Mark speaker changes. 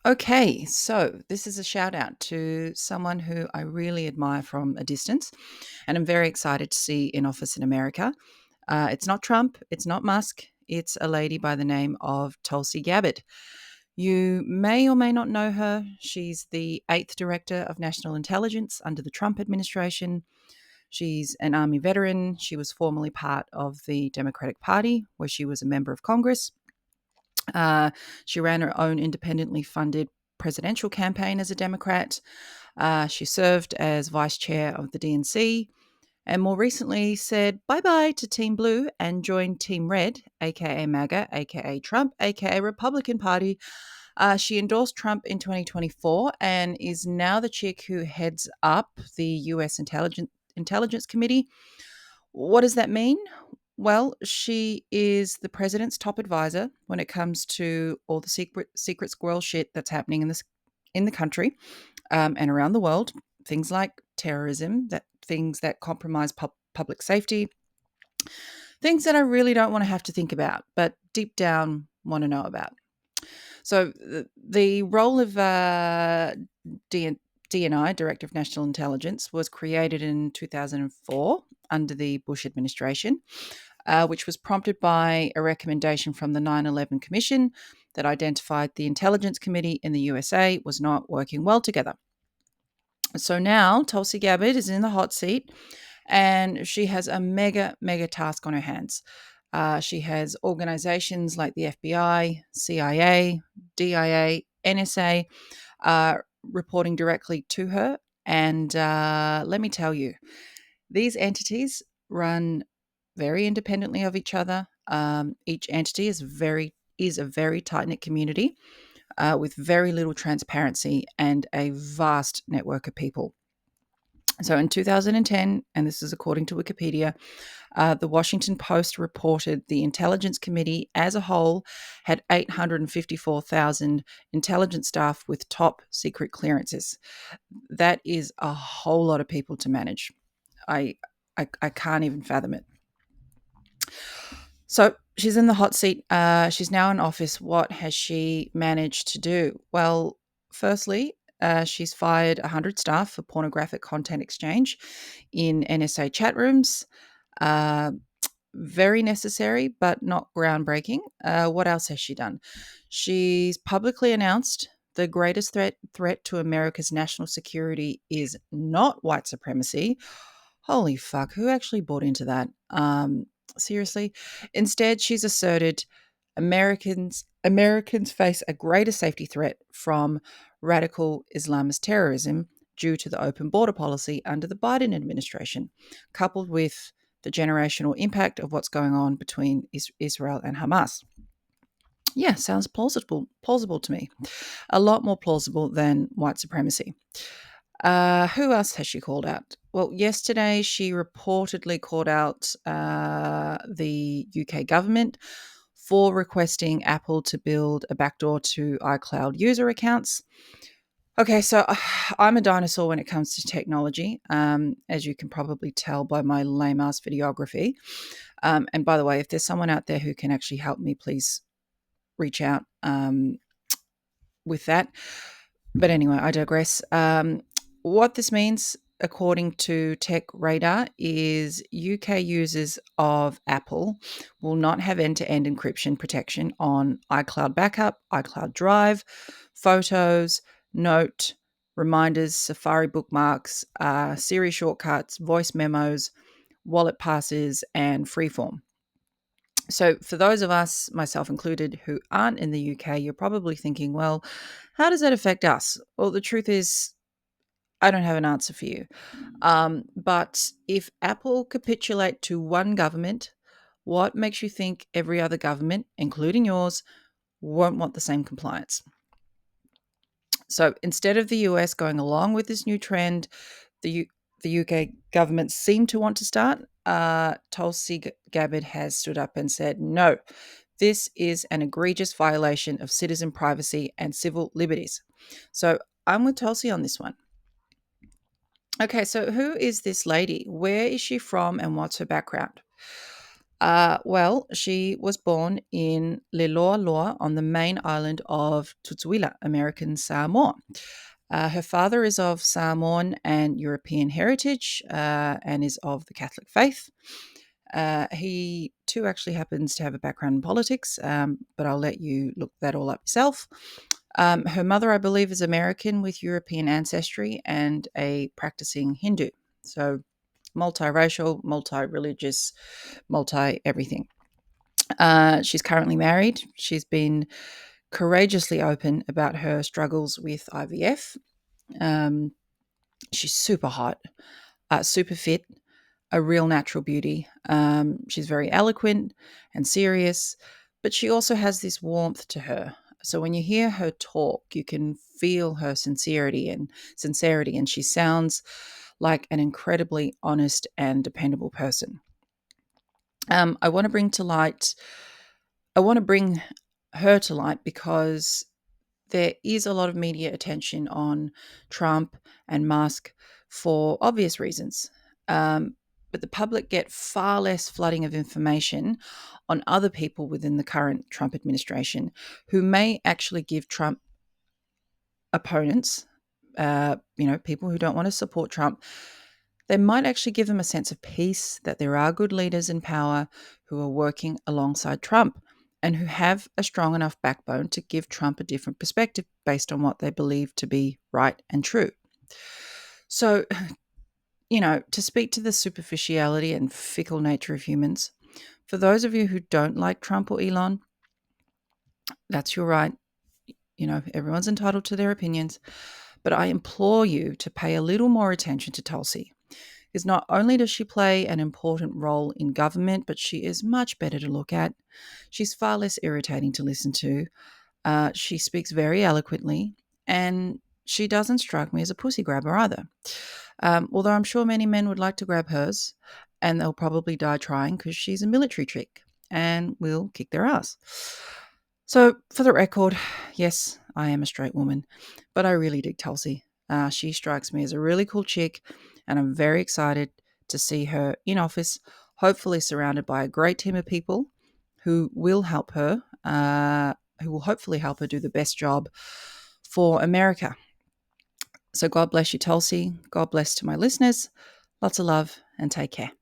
Speaker 1: Okay, so this is a shout out to someone who I really admire from a distance, and I'm very excited to see in office in America. It's not Trump, it's not Musk, it's a lady by the name of Tulsi Gabbard. You may or may not know her. She's the eighth director of national intelligence under the Trump administration. She's an Army veteran. She was formerly part of the Democratic Party, where she was a member of Congress. Uh, she ran her own independently funded presidential campaign as a Democrat. She served as vice chair of the DNC and more recently said bye bye to Team Blue and joined Team Red, aka MAGA, aka Trump, aka Republican Party. She endorsed Trump in 2024 and is now the chick who heads up the US Intelligence Committee. What does that mean? Well, she is the president's top advisor when it comes to all the secret squirrel shit that's happening in the country and around the world. Things like terrorism, that things that compromise public safety, things that I really don't want to have to think about, but deep down want to know about. So the role of DNI, Director of National Intelligence, was created in 2004 under the Bush administration, which was prompted by a recommendation from the 9/11 Commission that identified the Intelligence Committee in the USA was not working well together. So now Tulsi Gabbard is in the hot seat and she has a mega task on her hands. She has organizations like the FBI, CIA, DIA, NSA reporting directly to her. And let me tell you, these entities run very independently of each other. Each entity is a very tight knit community with very little transparency and a vast network of people. So in 2010, and this is according to Wikipedia, the Washington Post reported the Intelligence Committee as a whole had 854,000 intelligence staff with top secret clearances. That is a whole lot of people to manage. I, I can't even fathom it. So she's in the hot seat. She's now in office. What has she managed to do? Well, firstly, she's fired 100 staff for pornographic content exchange in NSA chat rooms. Uh, Very necessary, but not groundbreaking. What else has she done? She's publicly announced the greatest threat to America's national security is not white supremacy. Holy fuck, who actually bought into that? Seriously. Instead, she's asserted Americans face a greater safety threat from radical Islamist terrorism due to the open border policy under the Biden administration, coupled with the generational impact of what's going on between Israel and Hamas. Yeah, sounds plausible to me. A lot more plausible than white supremacy. Who else has she called out? Well, yesterday she reportedly called out the UK government for requesting Apple to build a backdoor to iCloud user accounts. Okay, so I'm a dinosaur when it comes to technology, as you can probably tell by my lame ass videography. And by the way, if there's someone out there who can actually help me, please reach out with that. But anyway, I digress. What this means, according to Tech Radar, is UK users of Apple will not have end-to-end encryption protection on iCloud Backup, iCloud Drive, Photos, Note, Reminders, Safari bookmarks, Siri shortcuts, voice memos, wallet passes, and Freeform. So, for those of us, myself included, who aren't in the UK, you're probably thinking, well, how does that affect us? Well, the truth is, I don't have an answer for you. But if Apple capitulate to one government, what makes you think every other government, including yours, won't want the same compliance? So instead of the US going along with this new trend, the UK government seemed to want to start. Tulsi Gabbard has stood up and said, no, this is an egregious violation of citizen privacy and civil liberties. So I'm with Tulsi on this one. Okay, so who is this lady? Where is she from and what's her background? Well, she was born in Liloa on the main island of Tutuila, American Samoa. Her father is of Samoan and European heritage and is of the Catholic faith. He too actually happens to have a background in politics, but I'll let you look that all up yourself. Her mother, I believe, is American with European ancestry and a practicing Hindu. So multiracial, multi religious, multi everything. She's currently married. She's been courageously open about her struggles with IVF. Um, she's super hot, super fit, a real natural beauty. She's very eloquent and serious, but she also has this warmth to her. So when you hear her talk, you can feel her sincerity, and she sounds like an incredibly honest and dependable person. I want to bring to light. I want to bring her to light because there is a lot of media attention on Trump and Musk for obvious reasons. But the public get far less flooding of information on other people within the current Trump administration who may actually give Trump opponents, people who don't want to support Trump, they might actually give them a sense of peace that there are good leaders in power who are working alongside Trump and who have a strong enough backbone to give Trump a different perspective based on what they believe to be right and true. So, to speak to the superficiality and fickle nature of humans, for those of you who don't like Trump or Elon, that's your right. Everyone's entitled to their opinions. But I implore you to pay a little more attention to Tulsi. Because not only does she play an important role in government, but she is much better to look at. She's far less irritating to listen to. She speaks very eloquently, and she doesn't strike me as a pussy grabber either. Although I'm sure many men would like to grab hers, and they'll probably die trying because she's a military chick and will kick their ass. So, for the record, yes, I am a straight woman, but I really dig Tulsi. She strikes me as a really cool chick, and I'm very excited to see her in office, hopefully surrounded by a great team of people who will help her, who will hopefully help her do the best job for America. So, God bless you, Tulsi. God bless to my listeners. Lots of love and take care.